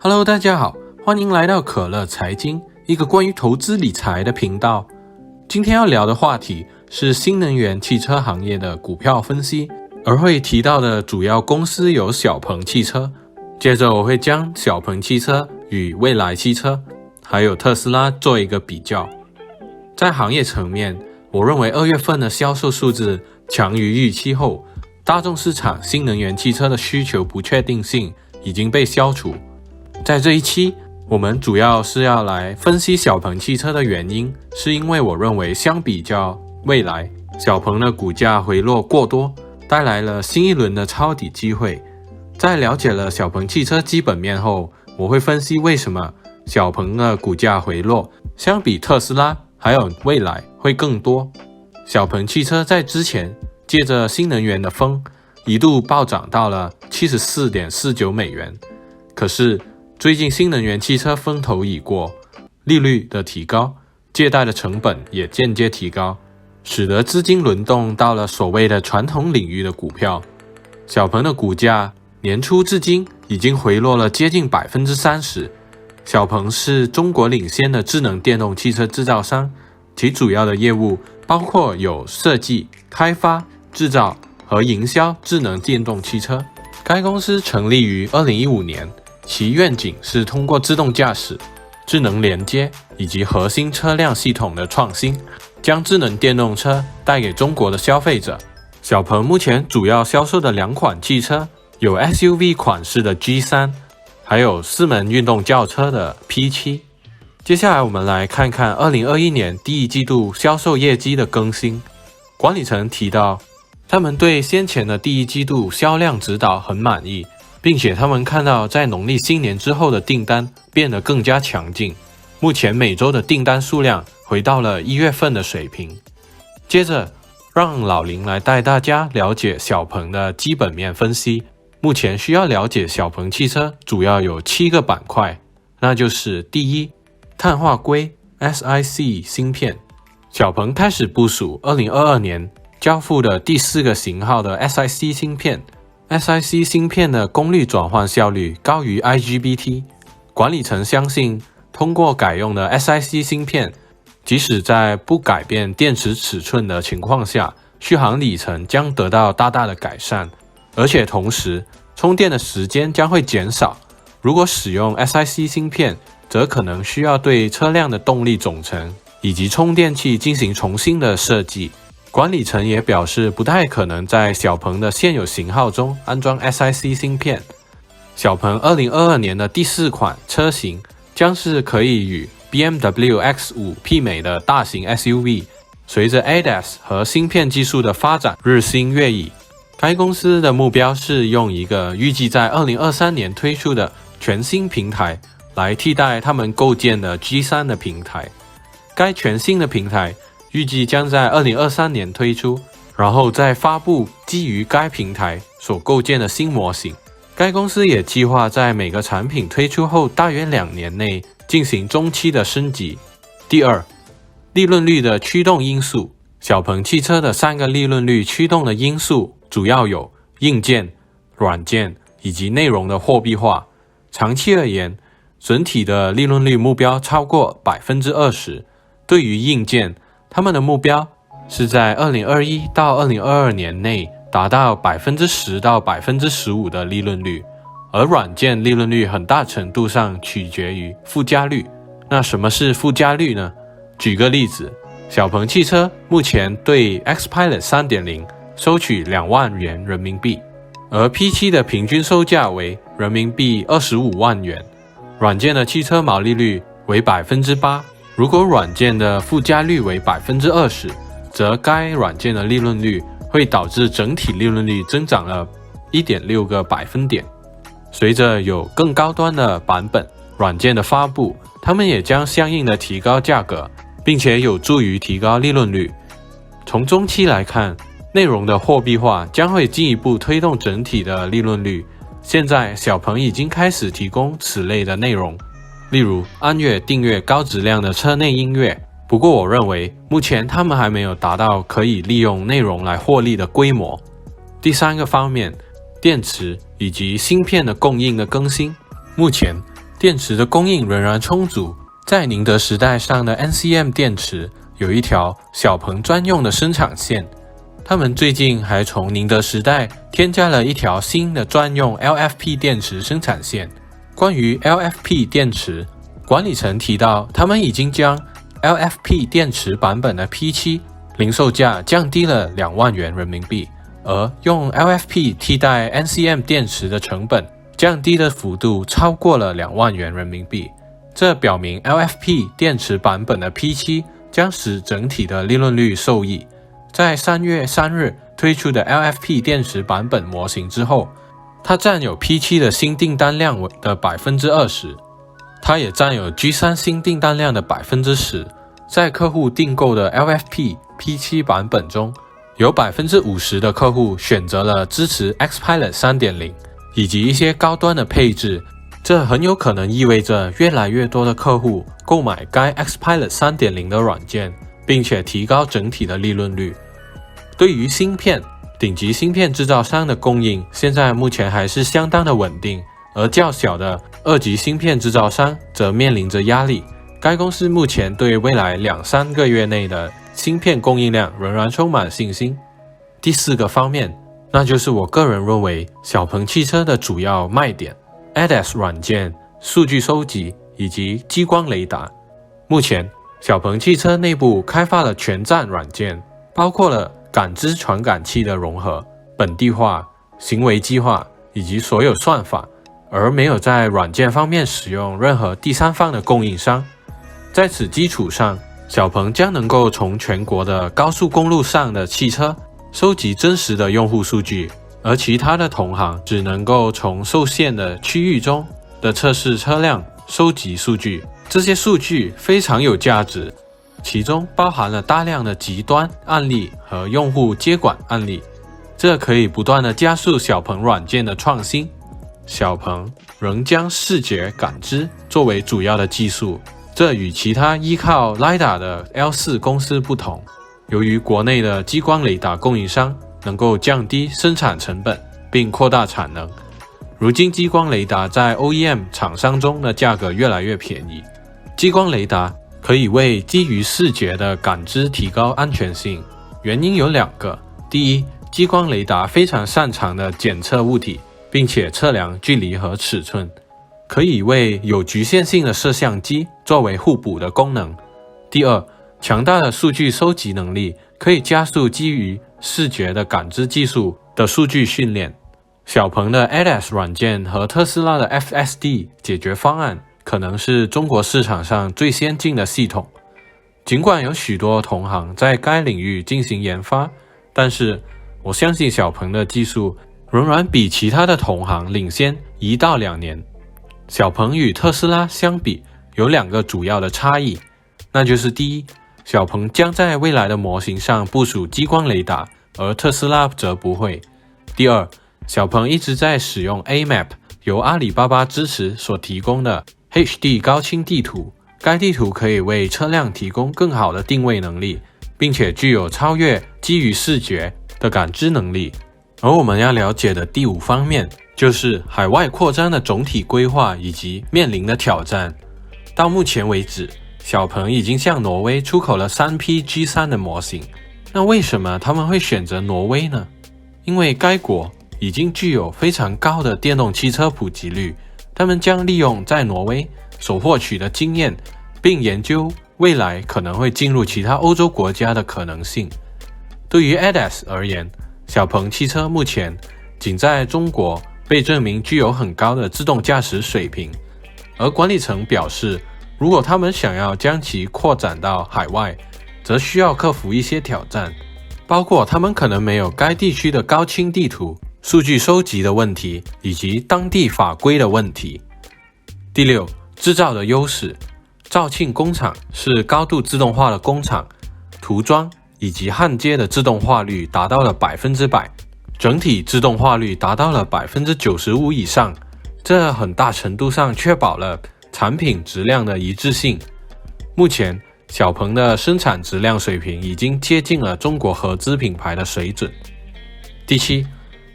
Hello， 大家好，欢迎来到可乐财经，一个关于投资理财的频道。今天要聊的话题是新能源汽车行业的股票分析，而会提到的主要公司有小鹏汽车。接着我会将小鹏汽车与蔚来汽车还有特斯拉做一个比较。在行业层面，我认为2月份的销售数字强于预期后，大众市场新能源汽车的需求不确定性已经被消除。在这一期，我们主要是要来分析小鹏汽车的原因，是因为我认为相比较蔚来，小鹏的股价回落过多，带来了新一轮的抄底机会。在了解了小鹏汽车基本面后，我会分析为什么小鹏的股价回落相比特斯拉还有蔚来会更多。小鹏汽车在之前借着新能源的风，一度暴涨到了 74.49 美元，可是最近新能源汽车风头已过，利率的提高，借贷的成本也间接提高，使得资金轮动到了所谓的传统领域的股票。小鹏的股价年初至今已经回落了接近 30%。 小鹏是中国领先的智能电动汽车制造商，其主要的业务包括有设计、开发、制造和营销智能电动汽车。该公司成立于2015年，其愿景是通过自动驾驶、智能连接以及核心车辆系统的创新，将智能电动车带给中国的消费者。小鹏目前主要销售的2款汽车有 SUV 款式的 G3， 还有4门运动轿车的 P7。 接下来我们来看看2021年第一季度销售业绩的更新。管理层提到，他们对先前的第一季度销量指导很满意，并且他们看到在农历新年之后的订单变得更加强劲，目前每周的订单数量回到了1月份的水平。接着让老林来带大家了解小鹏的基本面分析。目前需要了解小鹏汽车主要有7个板块，那就是第一，碳化硅 SiC 芯片。小鹏开始部署2022年交付的第4个型号的 SiC 芯片。SiC 芯片的功率转换效率高于 IGBT， 管理层相信通过改用的 SiC 芯片，即使在不改变电池尺寸的情况下，续航里程将得到大大的改善，而且同时充电的时间将会减少。如果使用 SiC 芯片，则可能需要对车辆的动力总成以及充电器进行重新的设计。管理层也表示不太可能在小鹏的现有型号中安装 SiC 芯片。小鹏2022年的第4款车型将是可以与 BMW X5 媲美的大型 SUV。 随着 ADAS 和芯片技术的发展日新月异，该公司的目标是用一个预计在2023年推出的全新平台来替代他们构建的 G3 的平台。该全新的平台预计将在2023年推出，然后再发布基于该平台所构建的新模型。该公司也计划在每个产品推出后大约2年内进行中期的升级。第二，利润率的驱动因素。小鹏汽车的3个利润率驱动的因素主要有硬件、软件以及内容的货币化。长期而言，整体的利润率目标超过 20%。 对于硬件，他们的目标是在2021到2022年内达到 10% 到 15% 的利润率，而软件利润率很大程度上取决于附加率。那什么是附加率呢？举个例子，小鹏汽车目前对 Xpilot 3.0 收取2万元人民币，而 P7 的平均售价为人民币25万元，软件的汽车毛利率为 8%。如果软件的附加率为 20%， 则该软件的利润率会导致整体利润率增长了 1.6个百分点。随着有更高端的版本软件的发布，他们也将相应的提高价格，并且有助于提高利润率。从中期来看，内容的货币化将会进一步推动整体的利润率。现在小鹏已经开始提供此类的内容，例如按月订阅高质量的车内音乐。不过我认为目前他们还没有达到可以利用内容来获利的规模。第3个方面，电池以及芯片的供应的更新。目前电池的供应仍然充足。在宁德时代上的 NCM 电池有一条小鹏专用的生产线，他们最近还从宁德时代添加了一条新的专用 LFP 电池生产线。关于 LFP 电池，管理层提到他们已经将 LFP 电池版本的 P7 零售价降低了2万元人民币，而用 LFP 替代 NCM 电池的成本降低的幅度超过了2万元人民币。这表明 LFP 电池版本的 P7 将使整体的利润率受益。在3月3日推出的 LFP 电池版本模型之后，它占有 P7 的新订单量的 20%， 它也占有 G3 新订单量的 10%。 在客户订购的 LFP P7 版本中，有 50% 的客户选择了支持 XPilot 3.0 以及一些高端的配置，这很有可能意味着越来越多的客户购买该 XPilot 3.0 的软件，并且提高整体的利润率。对于芯片，顶级芯片制造商的供应现在目前还是相当的稳定，而较小的2级芯片制造商则面临着压力。该公司目前对未来2-3个月内的芯片供应量仍然充满信心。第4个方面，那就是我个人认为小鹏汽车的主要卖点 ADAS 软件、数据收集以及激光雷达。目前小鹏汽车内部开发了全站软件，包括了感知传感器的融合、本地化、行为计划以及所有算法，而没有在软件方面使用任何第三方的供应商。在此基础上，小鹏将能够从全国的高速公路上的汽车收集真实的用户数据，而其他的同行只能够从受限的区域中的测试车辆收集数据。这些数据非常有价值，其中包含了大量的极端案例和用户接管案例，这可以不断的加速小鹏软件的创新。小鹏仍将视觉感知作为主要的技术，这与其他依靠 LiDAR 的 L4 公司不同。由于国内的激光雷达供应商能够降低生产成本并扩大产能，如今激光雷达在 OEM 厂商中的价格越来越便宜。激光雷达可以为基于视觉的感知提高安全性，原因有2个。第一，激光雷达非常擅长的检测物体，并且测量距离和尺寸，可以为有局限性的摄像机作为互补的功能。第二，强大的数据收集能力可以加速基于视觉的感知技术的数据训练。小鹏的 ADAS 软件和特斯拉的 FSD 解决方案可能是中国市场上最先进的系统。尽管有许多同行在该领域进行研发，但是我相信小鹏的技术仍然比其他的同行领先1到2年。小鹏与特斯拉相比有2个主要的差异，那就是第一，小鹏将在未来的模型上部署激光雷达，而特斯拉则不会。第二，小鹏一直在使用 AMAP 由阿里巴巴支持所提供的 HD 高清地图，该地图可以为车辆提供更好的定位能力，并且具有超越基于视觉的感知能力。而我们要了解的第5方面就是海外扩张的总体规划以及面临的挑战。到目前为止，小鹏已经向挪威出口了3批 G3 的模型。那为什么他们会选择挪威呢？因为该国已经具有非常高的电动汽车普及率，他们将利用在挪威所获取的经验，并研究未来可能会进入其他欧洲国家的可能性。对于 ADAS 而言，小鹏汽车目前仅在中国被证明具有很高的自动驾驶水平，而管理层表示，如果他们想要将其扩展到海外，则需要克服一些挑战，包括他们可能没有该地区的高清地图、数据收集的问题，以及当地法规的问题。第6，制造的优势。肇庆工厂是高度自动化的工厂，涂装以及焊接的自动化率达到了 100%， 整体自动化率达到了 95% 以上，这很大程度上确保了产品质量的一致性。目前小鹏的生产质量水平已经接近了中国合资品牌的水准。第7，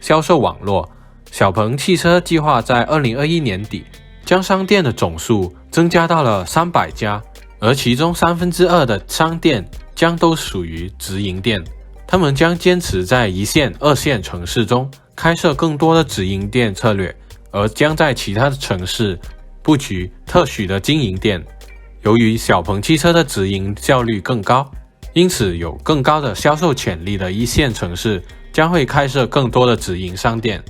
销售网络。小鹏汽车计划在2021年底将商店的总数增加到了300家，而其中2/3的商店将都属于直营店。他们将坚持在1线、2线城市中开设更多的直营店策略，而将在其他的城市布局特许的经营店。由于小鹏汽车的直营效率更高，因此有更高的销售潜力的1线城市将会开设更多的直营商店。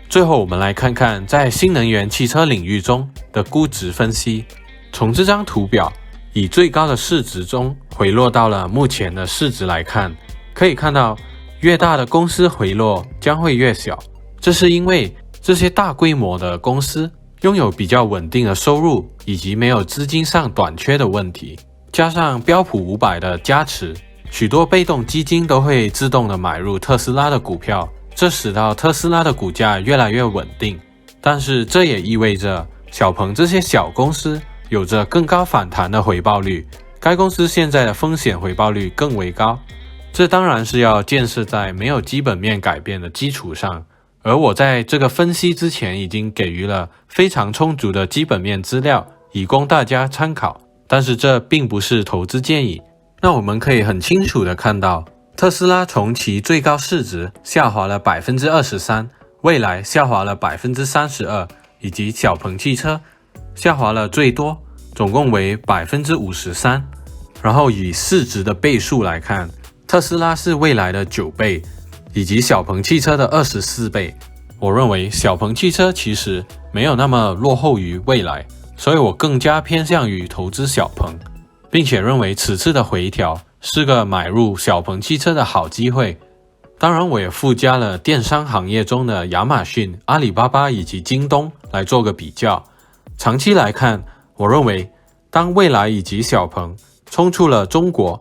最后我们来看看在新能源汽车领域中的估值分析。从这张图表以最高的市值中回落到了目前的市值来看，可以看到越大的公司回落将会越小，这是因为这些大规模的公司拥有比较稳定的收入，以及没有资金上短缺的问题，加上标普500的加持，许多被动基金都会自动的买入特斯拉的股票，这使到特斯拉的股价越来越稳定。但是这也意味着小鹏这些小公司有着更高反弹的回报率，该公司现在的风险回报率更为高，这当然是要建设在没有基本面改变的基础上。而我在这个分析之前已经给予了非常充足的基本面资料，以供大家参考，但是这并不是投资建议。那我们可以很清楚的看到，特斯拉从其最高市值下滑了 23%， 蔚来下滑了 32%， 以及小鹏汽车下滑了最多，总共为 53%。 然后以市值的倍数来看，特斯拉是蔚来的9倍，以及小鹏汽车的24倍。我认为小鹏汽车其实没有那么落后于蔚来，所以我更加偏向于投资小鹏，并且认为此次的回调是个买入小鹏汽车的好机会。当然我也附加了电商行业中的亚马逊、阿里巴巴以及京东来做个比较。长期来看，我认为当蔚来以及小鹏冲出了中国，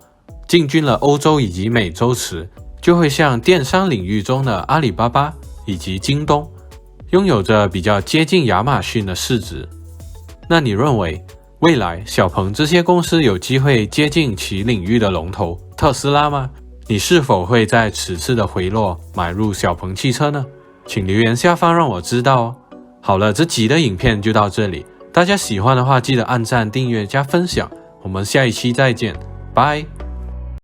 进军了欧洲以及美洲时，就会像电商领域中的阿里巴巴以及京东，拥有着比较接近亚马逊的市值。那你认为蔚来、小鹏这些公司有机会接近其领域的龙头特斯拉吗？你是否会在此次的回落买入小鹏汽车呢？请留言下方让我知道哦。好了，这集的影片就到这里，大家喜欢的话记得按赞、订阅加分享，我们下一期再见，拜。